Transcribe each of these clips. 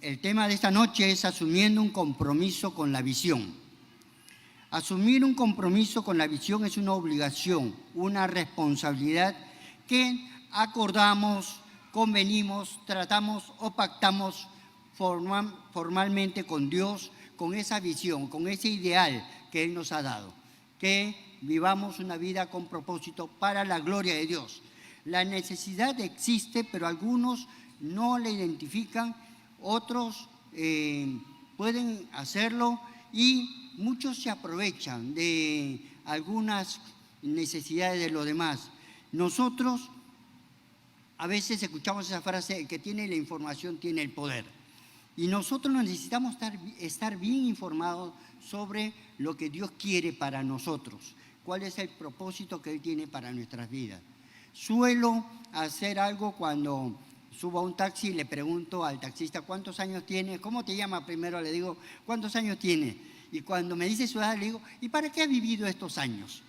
El tema de esta noche es asumiendo un compromiso con la visión. Asumir un compromiso con la visión es una obligación, una responsabilidad que acordamos, convenimos, tratamos o pactamos formalmente con Dios, con esa visión, con ese ideal que Él nos ha dado, que vivamos una vida con propósito para la gloria de Dios. La necesidad existe, pero algunos no la identifican, otros pueden hacerlo y muchos se aprovechan de algunas necesidades de los demás. Nosotros a veces escuchamos esa frase: el que tiene la información tiene el poder. Y nosotros necesitamos estar bien informados sobre lo que Dios quiere para nosotros, cuál es el propósito que Él tiene para nuestras vidas. Suelo hacer algo cuando subo a un taxi y le pregunto al taxista: ¿cuántos años tiene? ¿Cómo te llamas? Primero le digo: ¿cuántos años tiene? Y cuando me dice su edad le digo: ¿y para qué has vivido estos años?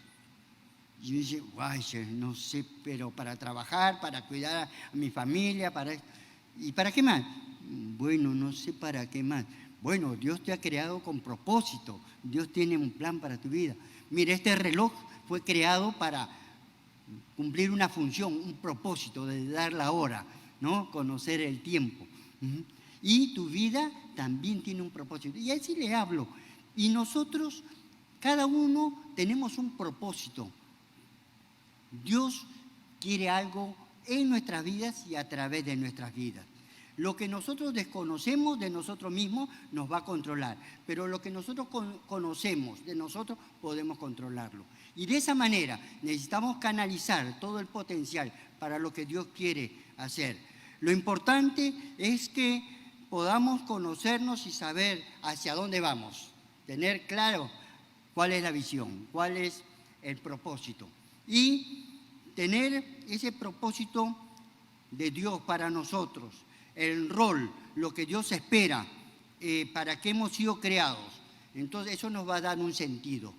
Y me dice: guay, no sé, pero para trabajar, para cuidar a mi familia, ¿y para qué más? Bueno, no sé para qué más. Bueno, Dios te ha creado con propósito. Dios tiene un plan para tu vida. Mira, este reloj fue creado para cumplir una función, un propósito de dar la hora, ¿no? Conocer el tiempo. Y tu vida también tiene un propósito. Y así le hablo. Y nosotros, cada uno, tenemos un propósito. Dios quiere algo en nuestras vidas y a través de nuestras vidas. Lo que nosotros desconocemos de nosotros mismos nos va a controlar, pero lo que nosotros conocemos de nosotros podemos controlarlo. Y de esa manera necesitamos canalizar todo el potencial para lo que Dios quiere hacer. Lo importante es que podamos conocernos y saber hacia dónde vamos, tener claro cuál es la visión, cuál es el propósito. Y tener ese propósito de Dios para nosotros, el rol, lo que Dios espera, para qué hemos sido creados. Entonces eso nos va a dar un sentido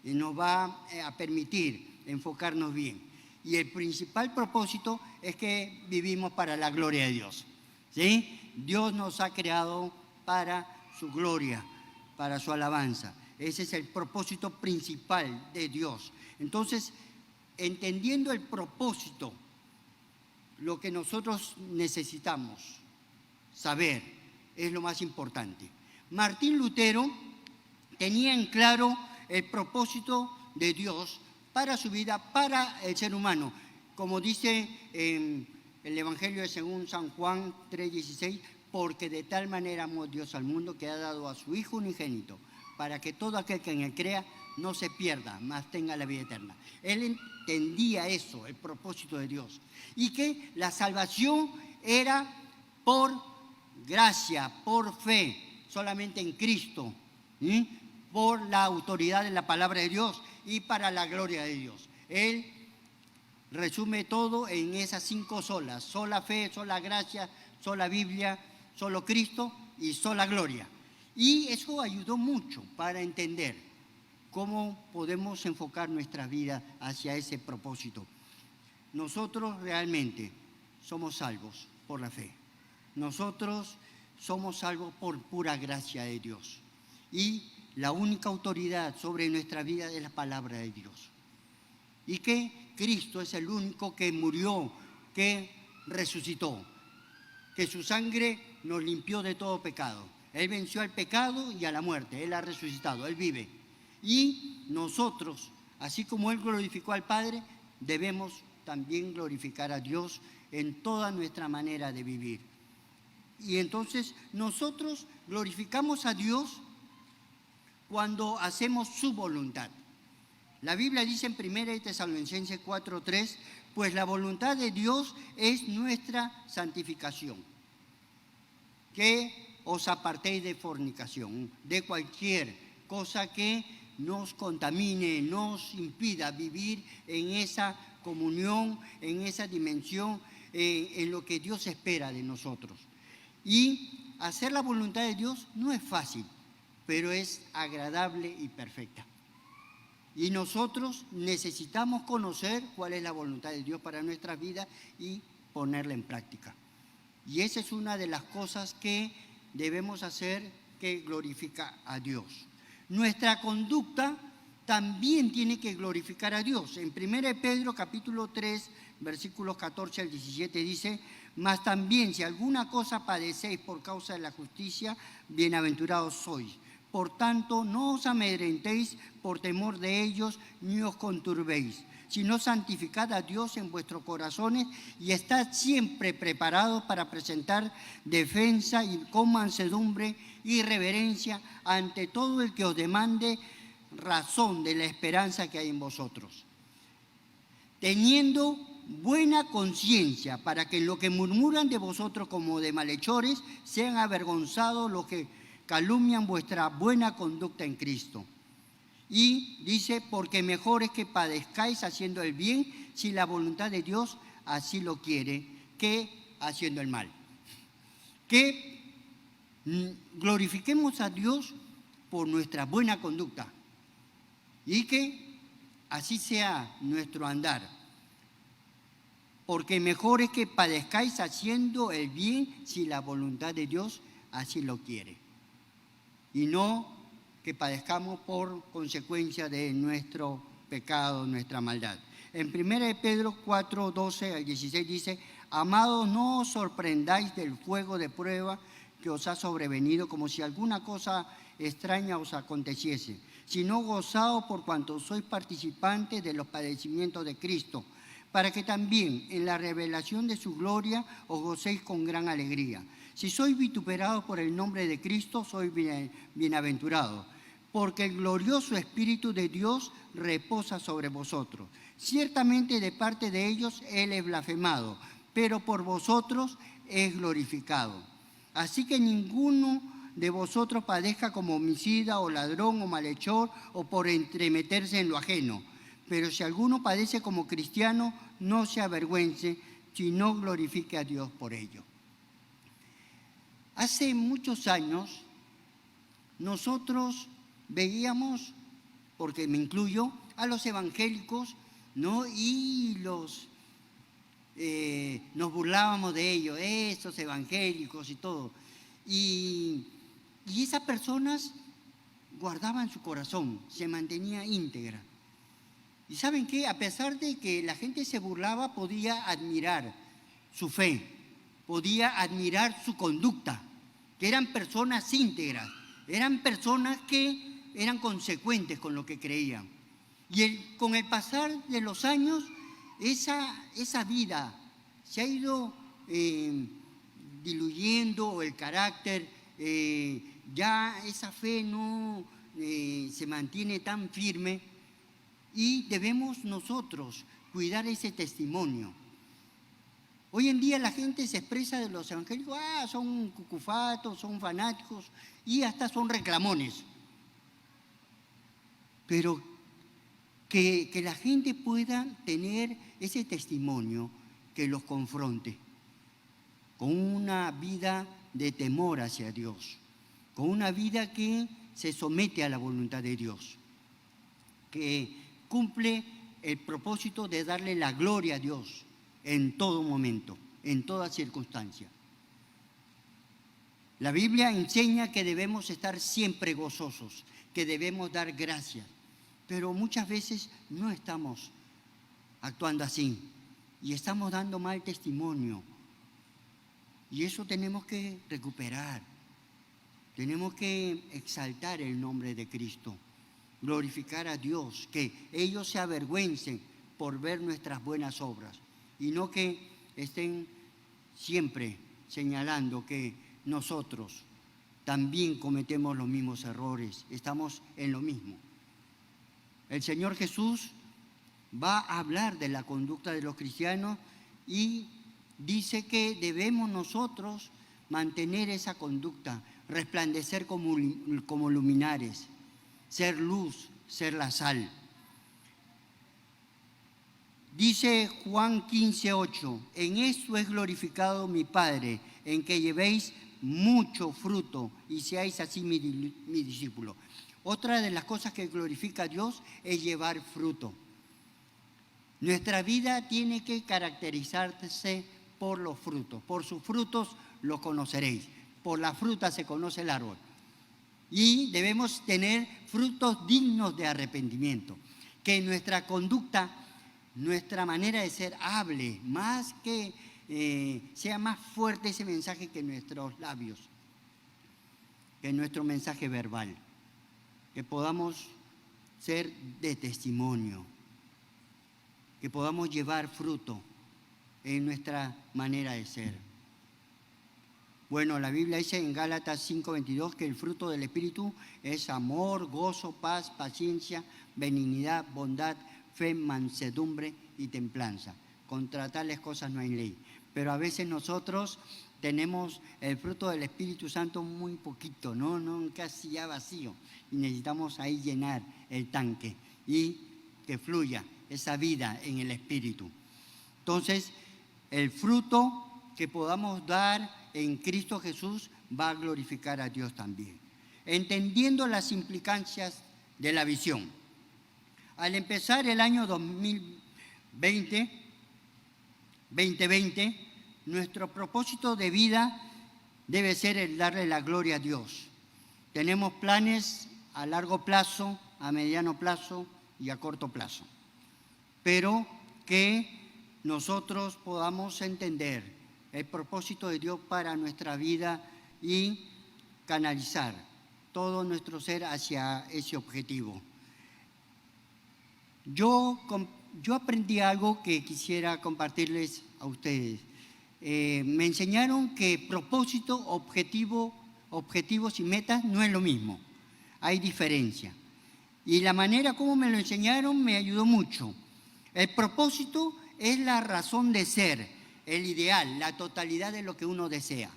y nos va a permitir enfocarnos bien. Y el principal propósito es que vivimos para la gloria de Dios, ¿sí? Dios nos ha creado para su gloria, para su alabanza. Ese es el propósito principal de Dios. Entonces, entendiendo el propósito, lo que nosotros necesitamos saber es lo más importante. Martín Lutero tenía en claro el propósito de Dios para su vida, para el ser humano. Como dice en el Evangelio de según San Juan 3:16, porque de tal manera amó Dios al mundo que ha dado a su Hijo unigénito, para que todo aquel que en él crea no se pierda, mas tenga la vida eterna. Él entendía eso, el propósito de Dios, y que la salvación era por gracia, por fe, solamente en Cristo, ¿sí? Por la autoridad de la palabra de Dios y para la gloria de Dios. Él resume todo en esas 5 solas: sola fe, sola gracia, sola Biblia, solo Cristo y sola gloria. Y eso ayudó mucho para entender cómo podemos enfocar nuestra vida hacia ese propósito. Nosotros realmente somos salvos por la fe. Nosotros somos salvos por pura gracia de Dios. Y la única autoridad sobre nuestra vida es la palabra de Dios. Y que Cristo es el único que murió, que resucitó, que su sangre nos limpió de todo pecado. Él venció al pecado y a la muerte. Él ha resucitado, Él vive. Y nosotros, así como Él glorificó al Padre, debemos también glorificar a Dios en toda nuestra manera de vivir. Y entonces nosotros glorificamos a Dios cuando hacemos su voluntad. La Biblia dice en 1 Tesalonicenses 4:3, pues la voluntad de Dios es nuestra santificación, que os apartéis de fornicación, de cualquier cosa que nos contamine, nos impida vivir en esa comunión, en esa dimensión, en lo que Dios espera de nosotros. Y hacer la voluntad de Dios no es fácil, pero es agradable y perfecta. Y nosotros necesitamos conocer cuál es la voluntad de Dios para nuestras vidas y ponerla en práctica. Y esa es una de las cosas que debemos hacer que glorifica a Dios. Nuestra conducta también tiene que glorificar a Dios. En 1 Pedro capítulo 3, versículos 14 al 17 dice: mas también si alguna cosa padecéis por causa de la justicia, bienaventurados sois. Por tanto, no os amedrentéis por temor de ellos, ni os conturbéis, sino santificad a Dios en vuestros corazones y estad siempre preparados para presentar defensa y con mansedumbre y reverencia ante todo el que os demande razón de la esperanza que hay en vosotros, teniendo buena conciencia, para que lo que murmuran de vosotros como de malhechores sean avergonzados los que calumnian vuestra buena conducta en Cristo. Y dice: porque mejor es que padezcáis haciendo el bien, si la voluntad de Dios así lo quiere, que haciendo el mal. Que glorifiquemos a Dios por nuestra buena conducta y que así sea nuestro andar. Porque mejor es que padezcáis haciendo el bien, si la voluntad de Dios así lo quiere, y no que padezcamos por consecuencia de nuestro pecado, nuestra maldad. En 1 Pedro 4, 12 al 16 dice: amados, no os sorprendáis del fuego de prueba que os ha sobrevenido, como si alguna cosa extraña os aconteciese, sino gozaos por cuanto sois participantes de los padecimientos de Cristo, para que también en la revelación de su gloria os gocéis con gran alegría. Si sois vituperados por el nombre de Cristo, sois bienaventurados, porque el glorioso Espíritu de Dios reposa sobre vosotros. Ciertamente de parte de ellos Él es blasfemado, pero por vosotros es glorificado. Así que ninguno de vosotros padezca como homicida o ladrón o malhechor o por entremeterse en lo ajeno. Pero si alguno padece como cristiano, no se avergüence, sino glorifique a Dios por ello. Hace muchos años nosotros veíamos, porque me incluyo, a los evangélicos, ¿no? Y nos burlábamos de ellos, esos evangélicos y todo. Y esas personas guardaban su corazón, se mantenía íntegra. ¿Y saben qué? A pesar de que la gente se burlaba, podía admirar su fe, podía admirar su conducta, que eran personas íntegras, eran personas que eran consecuentes con lo que creían. Y con el pasar de los años, esa vida se ha ido diluyendo, el carácter, ya esa fe no se mantiene tan firme, y debemos nosotros cuidar ese testimonio. Hoy en día la gente se expresa de los evangélicos: son cucufatos, son fanáticos y hasta son reclamones. Pero que la gente pueda tener ese testimonio que los confronte con una vida de temor hacia Dios, con una vida que se somete a la voluntad de Dios, que cumple el propósito de darle la gloria a Dios en todo momento, en toda circunstancia. La Biblia enseña que debemos estar siempre gozosos, que debemos dar gracias, pero muchas veces no estamos actuando así y estamos dando mal testimonio. Y eso tenemos que recuperar, tenemos que exaltar el nombre de Cristo, glorificar a Dios, que ellos se avergüencen por ver nuestras buenas obras y no que estén siempre señalando que nosotros también cometemos los mismos errores, estamos en lo mismo. El Señor Jesús va a hablar de la conducta de los cristianos y dice que debemos nosotros mantener esa conducta, resplandecer como luminares, ser luz, ser la sal. Dice Juan 15:8: en esto es glorificado mi Padre, en que llevéis mucho fruto y seáis así mi discípulo. Otra de las cosas que glorifica a Dios es llevar fruto. Nuestra vida tiene que caracterizarse por los frutos. Por sus frutos los conoceréis. por la fruta se conoce el árbol. Y debemos tener frutos dignos de arrepentimiento. Que nuestra conducta, nuestra manera de ser hable, más que sea más fuerte ese mensaje que nuestros labios, que nuestro mensaje verbal. Que podamos ser de testimonio, que podamos llevar fruto en nuestra manera de ser. Bueno, la Biblia dice en Gálatas 5:22 que el fruto del Espíritu es amor, gozo, paz, paciencia, benignidad, bondad, fe, mansedumbre y templanza. Contra tales cosas no hay ley. Pero a veces nosotros tenemos el fruto del Espíritu Santo muy poquito, no casi ya vacío. Y necesitamos ahí llenar el tanque y que fluya esa vida en el Espíritu. Entonces, el fruto que podamos dar en Cristo Jesús va a glorificar a Dios también. Entendiendo las implicancias de la visión. Al empezar el año 2020, nuestro propósito de vida debe ser el darle la gloria a Dios. Tenemos planes a largo plazo, a mediano plazo y a corto plazo. Pero que nosotros podamos entender el propósito de Dios para nuestra vida y canalizar todo nuestro ser hacia ese objetivo. Yo aprendí algo que quisiera compartirles a ustedes. Me enseñaron que propósito, objetivos y metas no es lo mismo. Hay diferencia. Y la manera como me lo enseñaron me ayudó mucho. El propósito es la razón de ser, el ideal, la totalidad de lo que uno desea.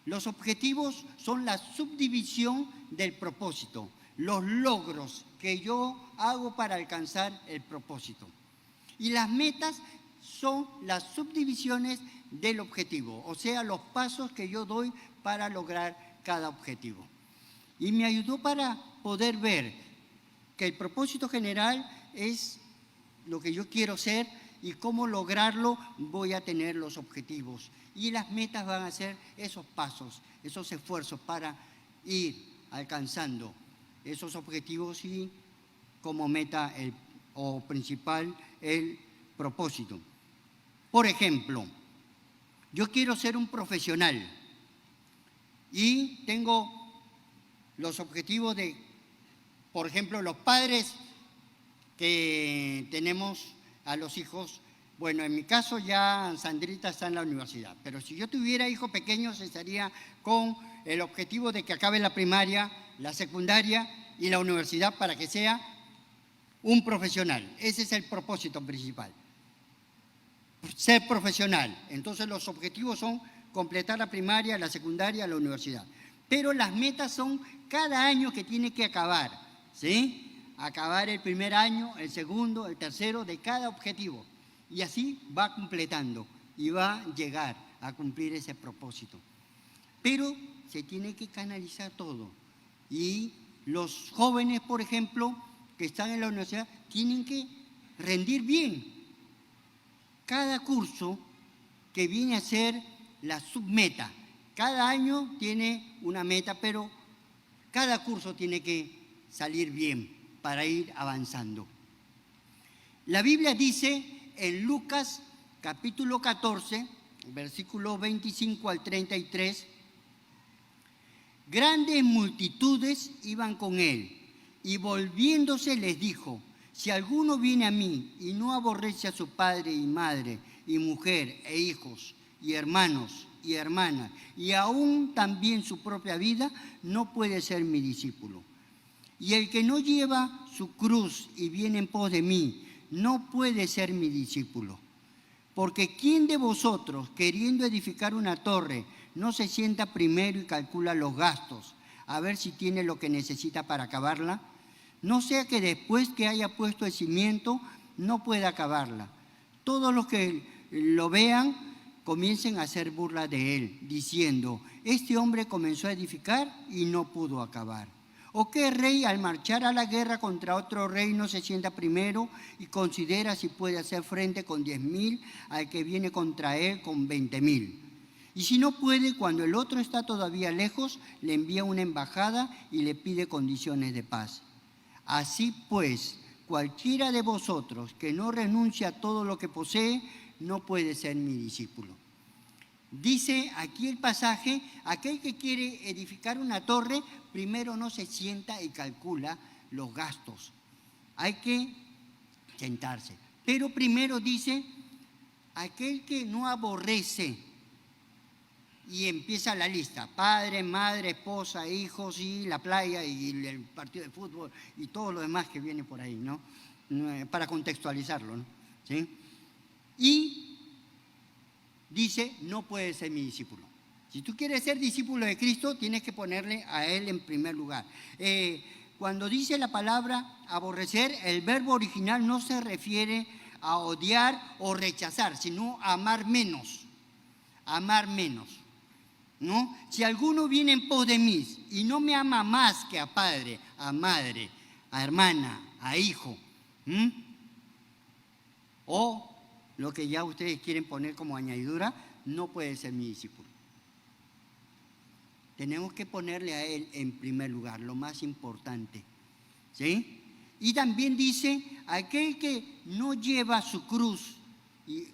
Los objetivos son la subdivisión del propósito, los logros que yo hago para alcanzar el propósito. Y las metas son las subdivisiones del objetivo, o sea, los pasos que yo doy para lograr cada objetivo. Y me ayudó para poder ver que el propósito general es lo que yo quiero ser y cómo lograrlo voy a tener los objetivos. Y las metas van a ser esos pasos, esos esfuerzos para ir alcanzando esos objetivos y como meta o principal el propósito. Por ejemplo, yo quiero ser un profesional y tengo los objetivos de, por ejemplo, los padres que tenemos a los hijos. Bueno, en mi caso ya Sandrita está en la universidad, pero si yo tuviera hijos pequeños estaría con el objetivo de que acabe la primaria, la secundaria y la universidad para que sea un profesional. Ese es el propósito principal. Ser profesional. Entonces los objetivos son completar la primaria, la secundaria, la universidad. Pero las metas son cada año que tiene que acabar, ¿sí? Acabar el primer año, el segundo, el tercero de cada objetivo. Y así va completando y va a llegar a cumplir ese propósito. Pero se tiene que canalizar todo. Y los jóvenes, por ejemplo, que están en la universidad, tienen que rendir bien. Cada curso que viene a ser la submeta. Cada año tiene una meta, pero cada curso tiene que salir bien para ir avanzando. La Biblia dice en Lucas capítulo 14, versículo 25 al 33, grandes multitudes iban con él y volviéndose les dijo, si alguno viene a mí y no aborrece a su padre y madre y mujer e hijos y hermanos y hermanas y aún también su propia vida, no puede ser mi discípulo. Y el que no lleva su cruz y viene en pos de mí, no puede ser mi discípulo. Porque ¿quién de vosotros, queriendo edificar una torre, no se sienta primero y calcula los gastos, a ver si tiene lo que necesita para acabarla? No sea que después que haya puesto el cimiento, no pueda acabarla. Todos los que lo vean comiencen a hacer burla de él, diciendo, este hombre comenzó a edificar y no pudo acabar. ¿O qué rey al marchar a la guerra contra otro rey no se sienta primero y considera si puede hacer frente con 10.000 al que viene contra él con 20.000? Y si no puede, cuando el otro está todavía lejos, le envía una embajada y le pide condiciones de paz. Así pues, cualquiera de vosotros que no renuncia a todo lo que posee, no puede ser mi discípulo. Dice aquí el pasaje, aquel que quiere edificar una torre, primero no se sienta y calcula los gastos. Hay que sentarse. Pero primero dice, aquel que no aborrece, y empieza la lista, padre, madre, esposa, hijos, y la playa, y el partido de fútbol, y todo lo demás que viene por ahí, ¿no? Para contextualizarlo, ¿no? ¿Sí? Y dice, no puede ser mi discípulo. Si tú quieres ser discípulo de Cristo, tienes que ponerle a Él en primer lugar. Cuando dice la palabra aborrecer, el verbo original no se refiere a odiar o rechazar, sino a amar menos. Amar menos, ¿no? Si alguno viene en pos de mí y no me ama más que a padre, a madre, a hermana, a hijo, o lo que ya ustedes quieren poner como añadidura, no puede ser mi discípulo. Tenemos que ponerle a Él en primer lugar, lo más importante, ¿sí? Y también dice, aquel que no lleva su cruz, y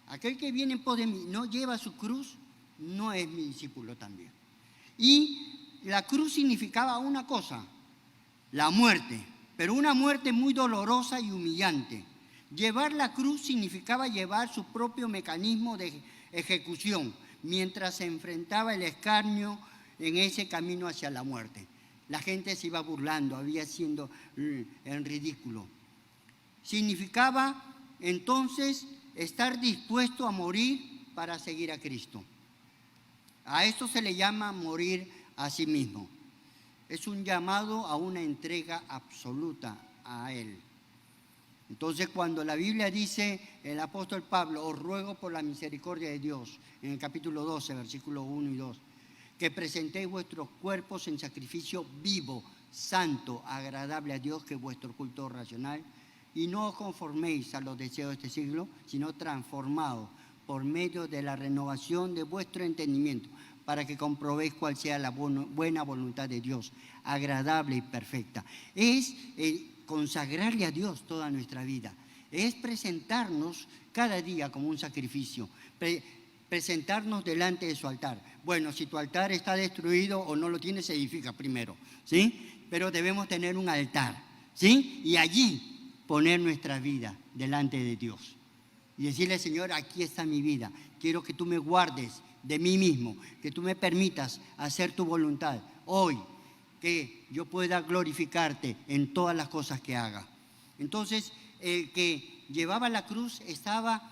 aquel que viene en pos de mí no lleva su cruz, no es mi discípulo también. Y la cruz significaba una cosa, la muerte, pero una muerte muy dolorosa y humillante. Llevar la cruz significaba llevar su propio mecanismo de ejecución, mientras se enfrentaba el escarnio en ese camino hacia la muerte. La gente se iba burlando, había sido en ridículo. Significaba entonces estar dispuesto a morir para seguir a Cristo. A esto se le llama morir a sí mismo. Es un llamado a una entrega absoluta a Él. Entonces, cuando la Biblia dice, el apóstol Pablo, os ruego por la misericordia de Dios, en el capítulo 12, versículos 1 y 2, que presentéis vuestros cuerpos en sacrificio vivo, santo, agradable a Dios, que es vuestro culto racional, y no os conforméis a los deseos de este siglo, sino transformados por medio de la renovación de vuestro entendimiento, para que comprobéis cuál sea la buena voluntad de Dios, agradable y perfecta. Es consagrarle a Dios toda nuestra vida, es presentarnos cada día como un sacrificio, presentarnos delante de su altar. Bueno, si tu altar está destruido o no lo tienes, se edifica primero, ¿sí? Pero debemos tener un altar, ¿sí? Y allí poner nuestra vida delante de Dios y decirle, Señor, aquí está mi vida, quiero que tú me guardes de mí mismo, que tú me permitas hacer tu voluntad hoy, que yo pueda glorificarte en todas las cosas que haga. Entonces, el que llevaba la cruz estaba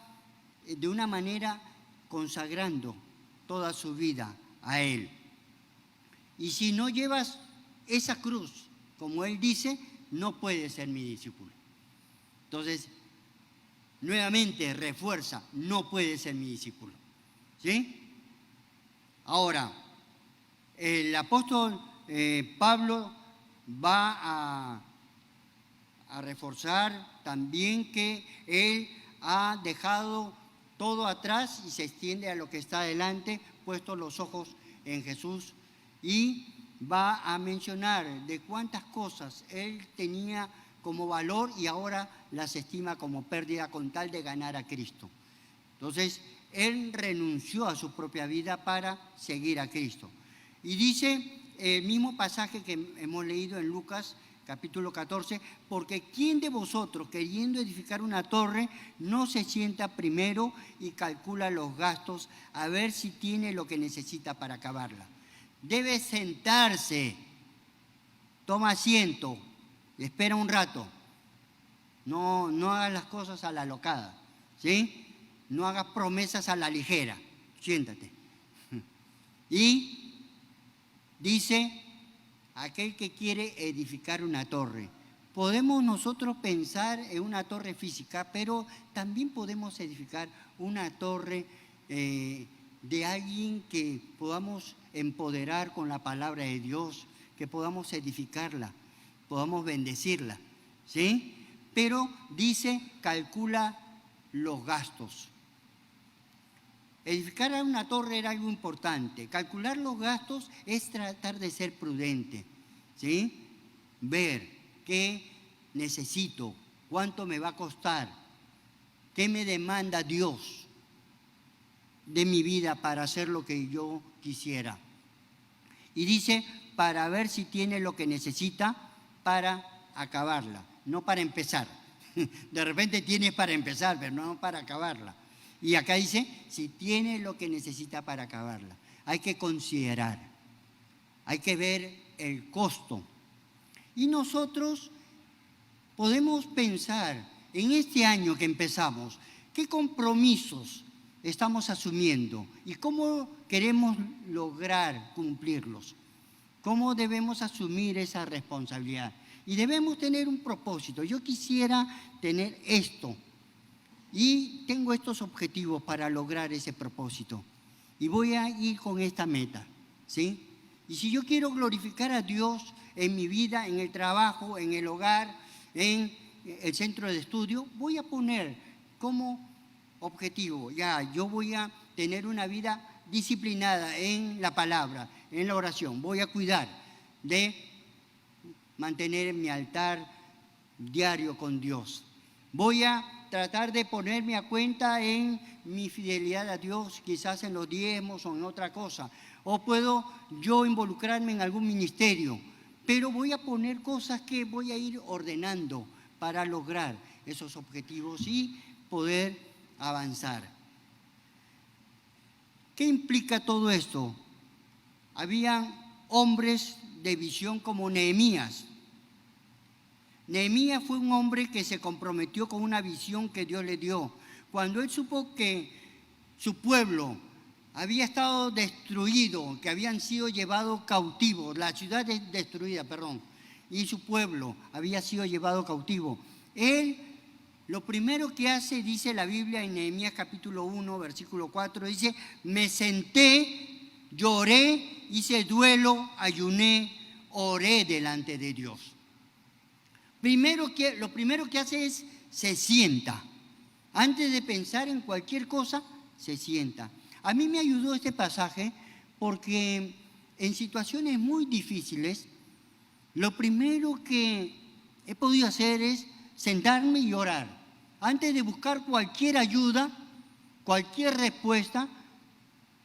de una manera consagrando toda su vida a Él. Y si no llevas esa cruz, como Él dice, no puedes ser mi discípulo. Entonces, nuevamente refuerza, no puedes ser mi discípulo. ¿Sí? Ahora, el apóstol Pablo va a reforzar también que él ha dejado todo atrás y se extiende a lo que está adelante, puesto los ojos en Jesús, y va a mencionar de cuántas cosas él tenía como valor y ahora las estima como pérdida con tal de ganar a Cristo. Entonces, él renunció a su propia vida para seguir a Cristo. Y dice el mismo pasaje que hemos leído en Lucas capítulo 14, porque ¿quién de vosotros, queriendo edificar una torre, no se sienta primero y calcula los gastos a ver si tiene lo que necesita para acabarla? Debe sentarse, toma asiento, espera un rato. No hagas las cosas a la locada, ¿sí? No hagas promesas a la ligera, siéntate. Y dice, aquel que quiere edificar una torre. Podemos nosotros pensar en una torre física, pero también podemos edificar una torre de alguien que podamos empoderar con la palabra de Dios, que podamos edificarla, podamos bendecirla, ¿sí? Pero dice, calcula los gastos. Edificar una torre era algo importante. Calcular los gastos es tratar de ser prudente, ¿sí? Ver qué necesito, cuánto me va a costar, qué me demanda Dios de mi vida para hacer lo que yo quisiera. Y dice, para ver si tiene lo que necesita para acabarla, no para empezar. De repente tienes para empezar, pero no para acabarla. Y acá dice, si tiene lo que necesita para acabarla. Hay que considerar, hay que ver el costo. Y nosotros podemos pensar en este año que empezamos, ¿qué compromisos estamos asumiendo y cómo queremos lograr cumplirlos? ¿Cómo debemos asumir esa responsabilidad? Y debemos tener un propósito. Yo quisiera tener esto y tengo estos objetivos para lograr ese propósito. Y voy a ir con esta meta, ¿sí? Y si yo quiero glorificar a Dios en mi vida, en el trabajo, en el hogar, en el centro de estudio, voy a poner como objetivo, yo voy a tener una vida disciplinada en la palabra, en la oración. Voy a cuidar de mantener mi altar diario con Dios. Voy a tratar de ponerme a cuenta en mi fidelidad a Dios, quizás en los diezmos o en otra cosa. O puedo yo involucrarme en algún ministerio, pero voy a poner cosas que voy a ir ordenando para lograr esos objetivos y poder avanzar. ¿Qué implica todo esto? Había hombres de visión como Nehemías. Nehemías fue un hombre que se comprometió con una visión que Dios le dio. Cuando él supo que su pueblo había estado destruido, que habían sido llevados cautivos, la ciudad destruida, y su pueblo había sido llevado cautivo. Él, lo primero que hace, dice la Biblia en Nehemías capítulo 1, versículo 4, dice, me senté, lloré, hice duelo, ayuné, oré delante de Dios. Lo primero que hace es, se sienta. Antes de pensar en cualquier cosa, se sienta. A mí me ayudó este pasaje porque en situaciones muy difíciles, lo primero que he podido hacer es sentarme y orar. Antes de buscar cualquier ayuda, cualquier respuesta,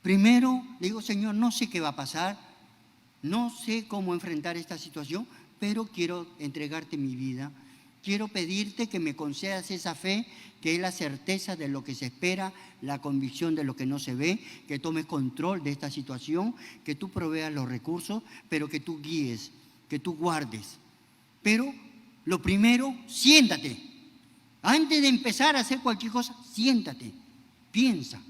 primero le digo, Señor, no sé qué va a pasar, no sé cómo enfrentar esta situación, pero quiero entregarte mi vida. Quiero pedirte que me concedas esa fe, que es la certeza de lo que se espera, la convicción de lo que no se ve, que tomes control de esta situación, que tú proveas los recursos, pero que tú guíes, que tú guardes. Pero lo primero, siéntate. Antes de empezar a hacer cualquier cosa, siéntate, piensa.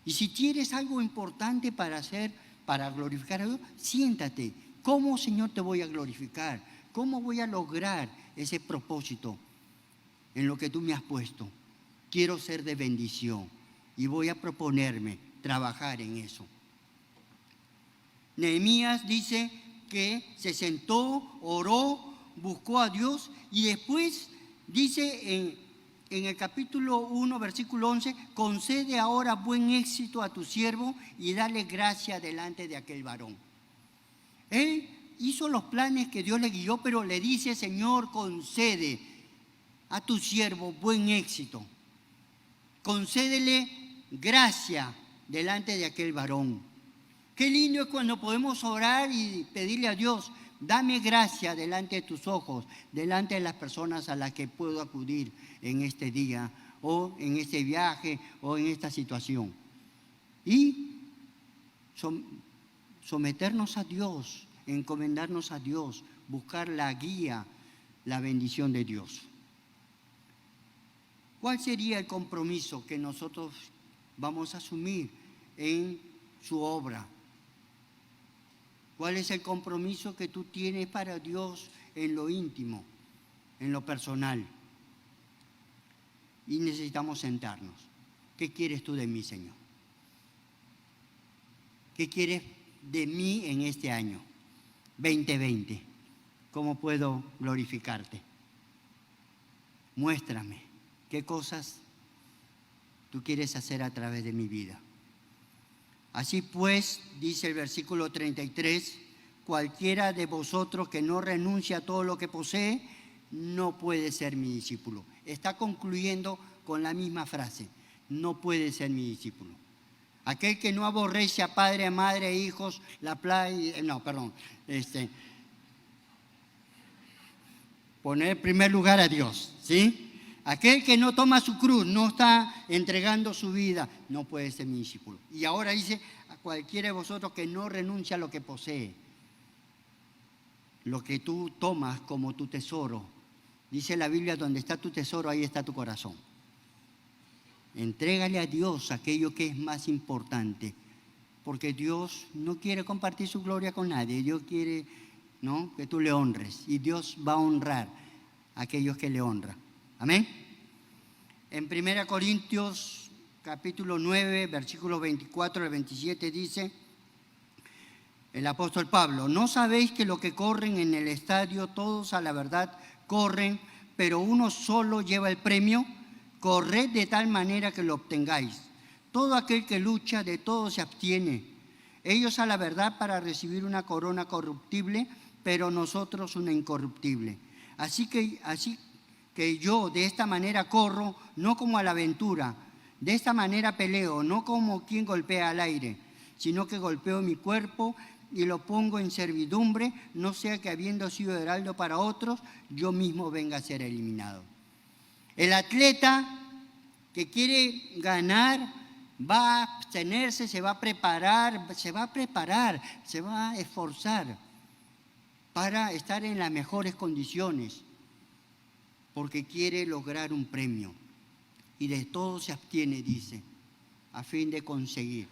Y si tienes algo importante para hacer, para glorificar a Dios, siéntate. ¿Cómo, Señor, te voy a glorificar? ¿Cómo voy a lograr ese propósito en lo que tú me has puesto? Quiero ser de bendición y voy a proponerme trabajar en eso. Nehemías dice que se sentó, oró, buscó a Dios y después dice en el capítulo 1, versículo 11, concede ahora buen éxito a tu siervo y dale gracia delante de aquel varón. Él hizo los planes que Dios le guió, pero le dice, Señor, concede a tu siervo buen éxito. Concédele gracia delante de aquel varón. Qué lindo es cuando podemos orar y pedirle a Dios, dame gracia delante de tus ojos, delante de las personas a las que puedo acudir en este día, o en este viaje, o en esta situación. Y someternos a Dios, encomendarnos a Dios, buscar la guía, la bendición de Dios. ¿Cuál sería el compromiso que nosotros vamos a asumir en su obra? ¿Cuál es el compromiso que tú tienes para Dios en lo íntimo, en lo personal? Y necesitamos sentarnos. ¿Qué quieres tú de mí, Señor? ¿Qué quieres de mí en este año 2020? ¿Cómo puedo glorificarte? Muéstrame qué cosas tú quieres hacer a través de mi vida. Así pues, dice el versículo 33, cualquiera de vosotros que no renuncie a todo lo que posee, no puede ser mi discípulo. Está concluyendo con la misma frase, no puede ser mi discípulo. Aquel que no aborrece a padre, a madre, a hijos, poner en primer lugar a Dios, ¿sí? Aquel que no toma su cruz, no está entregando su vida, no puede ser mi discípulo. Y ahora dice, a cualquiera de vosotros que no renuncia a lo que posee, lo que tú tomas como tu tesoro. Dice la Biblia, donde está tu tesoro, ahí está tu corazón. Entrégale a Dios aquello que es más importante, porque Dios no quiere compartir su gloria con nadie. Dios quiere, ¿no?, que tú le honres, y Dios va a honrar a aquellos que le honran. Amén. En 1 Corintios capítulo 9, versículos 24 al 27 dice el apóstol Pablo: ¿no sabéis que los que corren en el estadio, todos a la verdad corren, pero uno solo lleva el premio? Corred de tal manera que lo obtengáis. Todo aquel que lucha, de todo se abstiene. Ellos a la verdad para recibir una corona corruptible, pero nosotros una incorruptible. Así que yo de esta manera corro, no como a la aventura. De esta manera peleo, no como quien golpea al aire, sino que golpeo mi cuerpo y lo pongo en servidumbre, no sea que habiendo sido heraldo para otros, yo mismo venga a ser eliminado. El atleta que quiere ganar va a abstenerse, se va a preparar, se va a esforzar para estar en las mejores condiciones, porque quiere lograr un premio. Y de todo se abstiene, dice, a fin de conseguir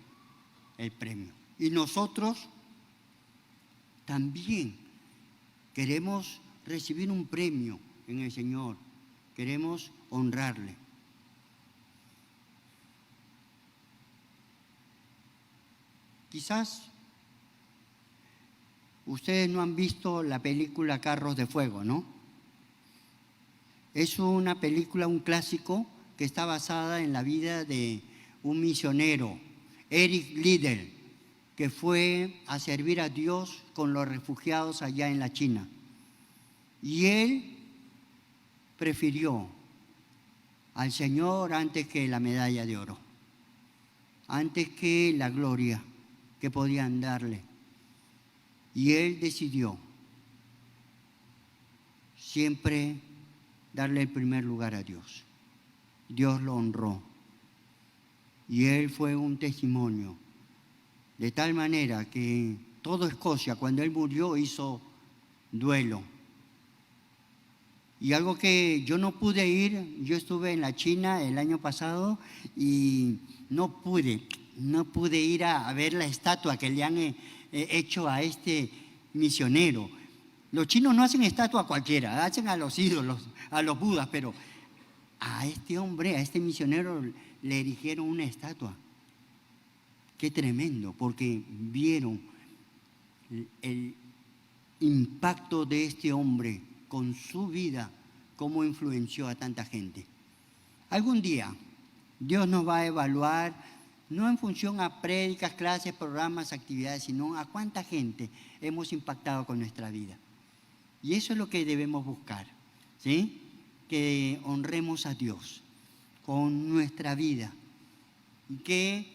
el premio. Y nosotros también queremos recibir un premio en el Señor. Queremos honrarle. Quizás ustedes no han visto la película Carros de Fuego, ¿no? Es una película, un clásico, que está basada en la vida de un misionero, Eric Liddell, que fue a servir a Dios con los refugiados allá en la China. Y él prefirió al Señor antes que la medalla de oro, antes que la gloria que podían darle. Y él decidió siempre darle el primer lugar a Dios. Dios lo honró. Y él fue un testimonio, de tal manera que toda Escocia, cuando él murió, hizo duelo. Y algo que yo no pude ir, yo estuve en la China el año pasado y no pude ir a ver la estatua que le han hecho a este misionero. Los chinos no hacen estatua a cualquiera, hacen a los ídolos, a los budas, pero a este hombre, a este misionero, le erigieron una estatua. Qué tremendo, porque vieron el impacto de este hombre con su vida, cómo influenció a tanta gente. Algún día Dios nos va a evaluar, no en función a prédicas, clases, programas, actividades, sino a cuánta gente hemos impactado con nuestra vida. Y eso es lo que debemos buscar, ¿sí? Que honremos a Dios con nuestra vida y que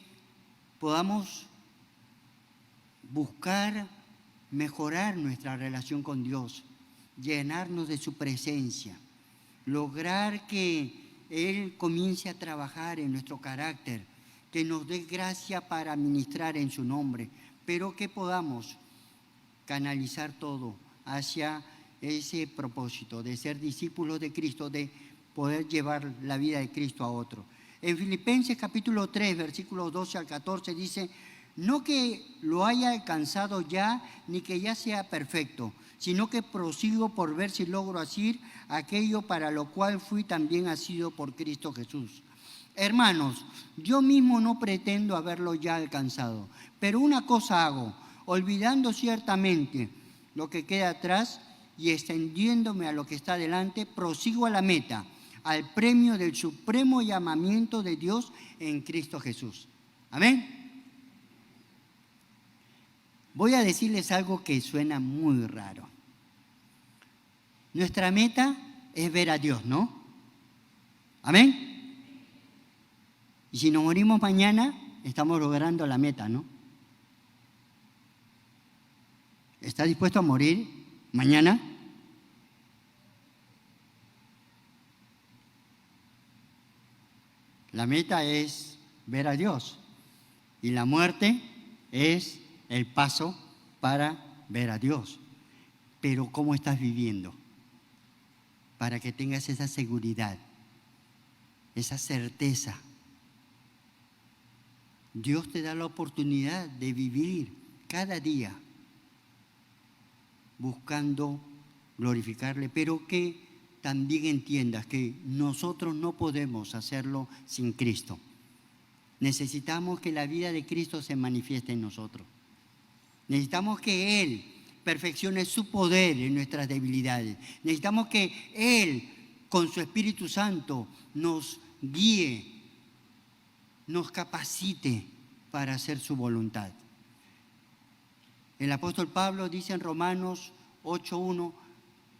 podamos buscar mejorar nuestra relación con Dios, llenarnos de su presencia, lograr que Él comience a trabajar en nuestro carácter, que nos dé gracia para ministrar en su nombre, pero que podamos canalizar todo hacia ese propósito de ser discípulos de Cristo, de poder llevar la vida de Cristo a otro. En Filipenses capítulo 3, versículos 12 al 14 dice: no que lo haya alcanzado ya, ni que ya sea perfecto, sino que prosigo por ver si logro hacer aquello para lo cual fui también asido por Cristo Jesús. Hermanos, yo mismo no pretendo haberlo ya alcanzado, pero una cosa hago, olvidando ciertamente lo que queda atrás y extendiéndome a lo que está delante, prosigo a la meta, al premio del supremo llamamiento de Dios en Cristo Jesús. Amén. Voy a decirles algo que suena muy raro. Nuestra meta es ver a Dios, ¿no? ¿Amén? Y si nos morimos mañana, estamos logrando la meta, ¿no? ¿Está dispuesto a morir mañana? La meta es ver a Dios y la muerte es el paso para ver a Dios. Pero ¿cómo estás viviendo? Para que tengas esa seguridad, esa certeza. Dios te da la oportunidad de vivir cada día buscando glorificarle, pero que también entiendas que nosotros no podemos hacerlo sin Cristo. Necesitamos que la vida de Cristo se manifieste en nosotros. Necesitamos que Él perfeccione su poder en nuestras debilidades. Necesitamos que Él, con su Espíritu Santo, nos guíe, nos capacite para hacer su voluntad. El apóstol Pablo dice en Romanos 8:1,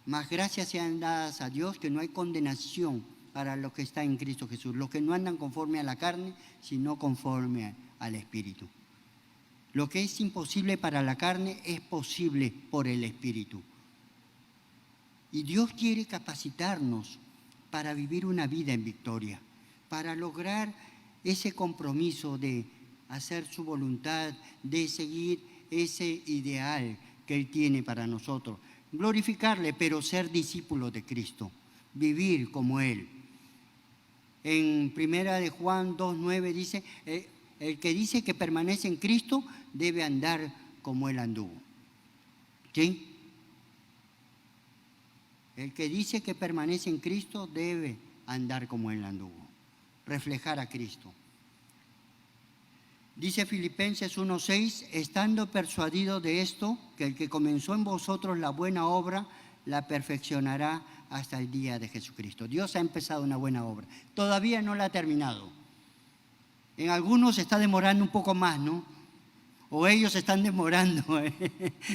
mas gracias sean dadas a Dios que no hay condenación para los que están en Cristo Jesús, los que no andan conforme a la carne, sino conforme al Espíritu. Lo que es imposible para la carne es posible por el Espíritu. Y Dios quiere capacitarnos para vivir una vida en victoria, para lograr ese compromiso de hacer su voluntad, de seguir ese ideal que Él tiene para nosotros. Glorificarle, pero ser discípulos de Cristo, vivir como Él. En 1 Juan 2:9 dice, el que dice que permanece en Cristo debe andar como Él anduvo. ¿Sí? El que dice que permanece en Cristo debe andar como Él anduvo, reflejar a Cristo. Dice Filipenses 1:6, estando persuadido de esto, que el que comenzó en vosotros la buena obra, la perfeccionará hasta el día de Jesucristo. Dios ha empezado una buena obra, todavía no la ha terminado. En algunos se está demorando un poco más, ¿no? O ellos están demorando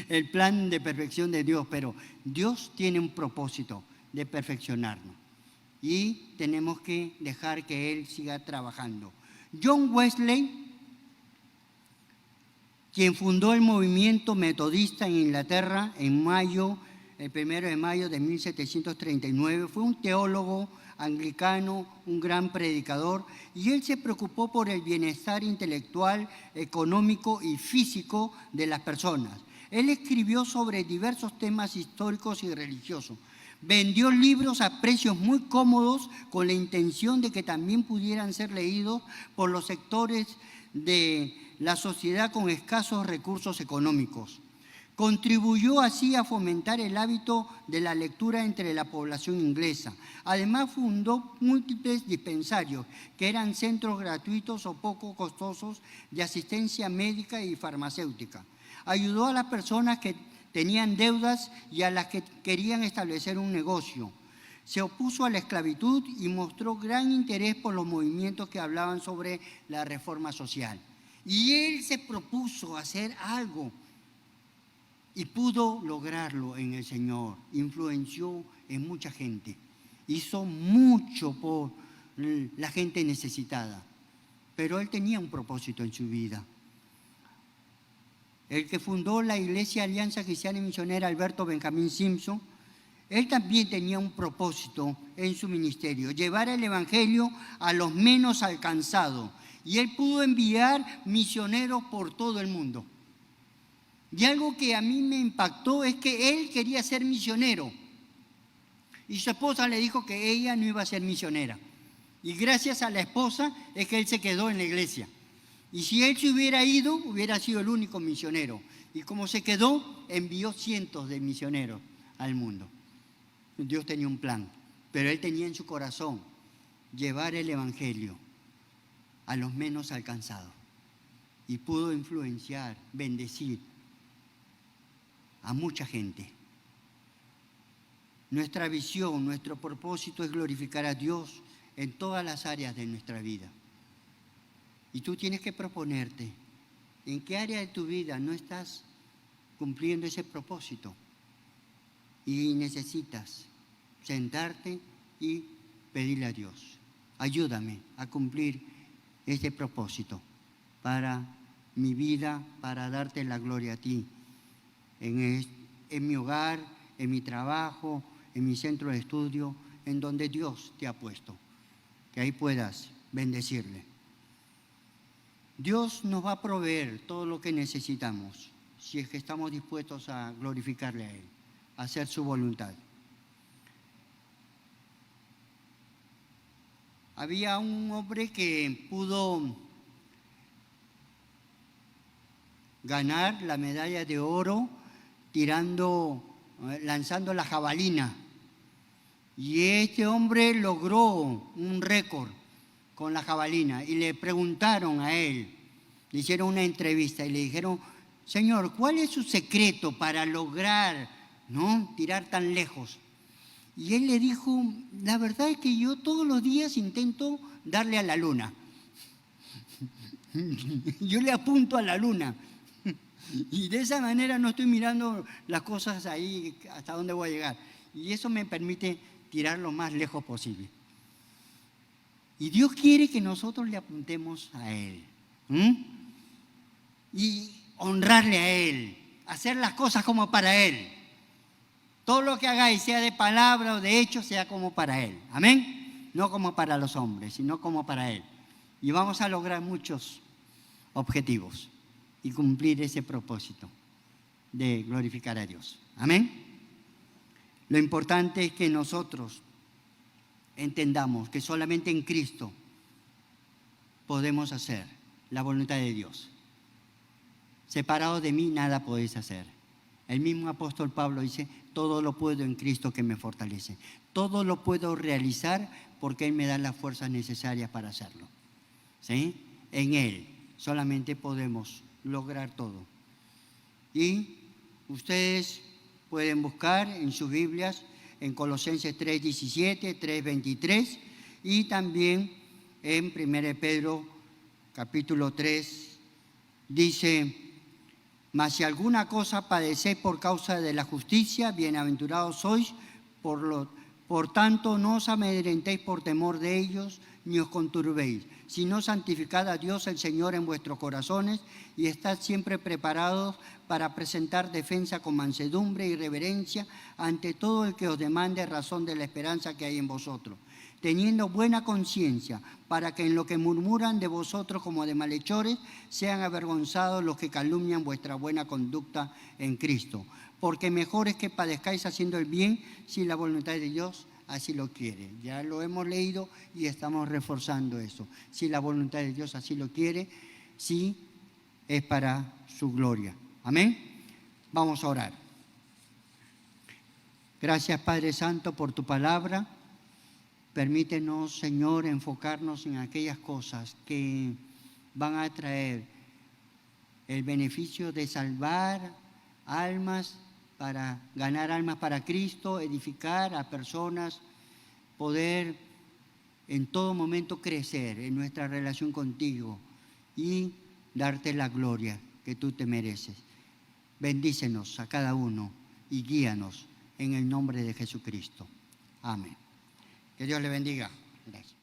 el plan de perfección de Dios, pero Dios tiene un propósito de perfeccionarnos y tenemos que dejar que Él siga trabajando. John Wesley, quien fundó el movimiento metodista en Inglaterra el 1 de mayo de 1739, fue un teólogo anglicano, un gran predicador, y él se preocupó por el bienestar intelectual, económico y físico de las personas. Él escribió sobre diversos temas históricos y religiosos. Vendió libros a precios muy cómodos con la intención de que también pudieran ser leídos por los sectores de la sociedad con escasos recursos económicos. Contribuyó así a fomentar el hábito de la lectura entre la población inglesa. Además, fundó múltiples dispensarios, que eran centros gratuitos o poco costosos de asistencia médica y farmacéutica. Ayudó a las personas que tenían deudas y a las que querían establecer un negocio. Se opuso a la esclavitud y mostró gran interés por los movimientos que hablaban sobre la reforma social. Y él se propuso hacer algo y pudo lograrlo en el Señor. Influenció en mucha gente. Hizo mucho por la gente necesitada. Pero él tenía un propósito en su vida. El que fundó la Iglesia Alianza Cristiana y Misionera, Alberto Benjamín Simpson, él también tenía un propósito en su ministerio, llevar el Evangelio a los menos alcanzados. Y él pudo enviar misioneros por todo el mundo. Y algo que a mí me impactó es que él quería ser misionero. Y su esposa le dijo que ella no iba a ser misionera. Y gracias a la esposa es que él se quedó en la iglesia. Y si él se hubiera ido, hubiera sido el único misionero. Y como se quedó, envió cientos de misioneros al mundo. Dios tenía un plan, pero él tenía en su corazón llevar el Evangelio a los menos alcanzados. Y pudo influenciar, bendecir a mucha gente. Nuestra visión, nuestro propósito es glorificar a Dios en todas las áreas de nuestra vida. Y tú tienes que proponerte en qué área de tu vida no estás cumpliendo ese propósito. Y necesitas sentarte y pedirle a Dios: ayúdame a cumplir ese propósito para mi vida, para darte la gloria a ti, en mi hogar, en mi trabajo, en mi centro de estudio, en donde Dios te ha puesto, que ahí puedas bendecirle. Dios nos va a proveer todo lo que necesitamos, si es que estamos dispuestos a glorificarle a Él, a hacer su voluntad. Había un hombre que pudo ganar la medalla de oro lanzando la jabalina. Y este hombre logró un récord con la jabalina. Y le preguntaron a él, le hicieron una entrevista y le dijeron: Señor, ¿cuál es su secreto para lograr, ¿no?, tirar tan lejos? Y él le dijo: la verdad es que yo todos los días intento darle a la luna. Yo le apunto a la luna. Y de esa manera no estoy mirando las cosas ahí hasta dónde voy a llegar. Y eso me permite tirar lo más lejos posible. Y Dios quiere que nosotros le apuntemos a Él. Y honrarle a Él. Hacer las cosas como para Él. Todo lo que hagáis, sea de palabra o de hecho, sea como para Él. Amén. No como para los hombres, sino como para Él. Y vamos a lograr muchos objetivos y cumplir ese propósito de glorificar a Dios. Amén. Lo importante es que nosotros entendamos que solamente en Cristo podemos hacer la voluntad de Dios. Separado de mí nada podéis hacer. El mismo apóstol Pablo dice: todo lo puedo en Cristo que me fortalece. Todo lo puedo realizar porque Él me da las fuerzas necesarias para hacerlo. ¿Sí? En Él solamente podemos lograr todo. Y ustedes pueden buscar en sus Biblias en Colosenses 3:17, 3:23 y también en 1 Pedro capítulo 3 dice: mas si alguna cosa padecéis por causa de la justicia, bienaventurados sois, por tanto no os amedrentéis por temor de ellos, ni os conturbéis, sino santificad a Dios el Señor en vuestros corazones y estad siempre preparados para presentar defensa con mansedumbre y reverencia ante todo el que os demande razón de la esperanza que hay en vosotros, teniendo buena conciencia, para que en lo que murmuran de vosotros como de malhechores sean avergonzados los que calumnian vuestra buena conducta en Cristo. Porque mejor es que padezcáis haciendo el bien, si la voluntad de Dios así lo quiere. Ya lo hemos leído y estamos reforzando eso. Si la voluntad de Dios así lo quiere, sí es para su gloria. Amén. Vamos a orar. Gracias, Padre Santo, por tu palabra. Permítenos, Señor, enfocarnos en aquellas cosas que van a traer el beneficio de salvar almas, para ganar almas para Cristo, edificar a personas, poder en todo momento crecer en nuestra relación contigo y darte la gloria que tú te mereces. Bendícenos a cada uno y guíanos en el nombre de Jesucristo. Amén. Que Dios le bendiga. Gracias.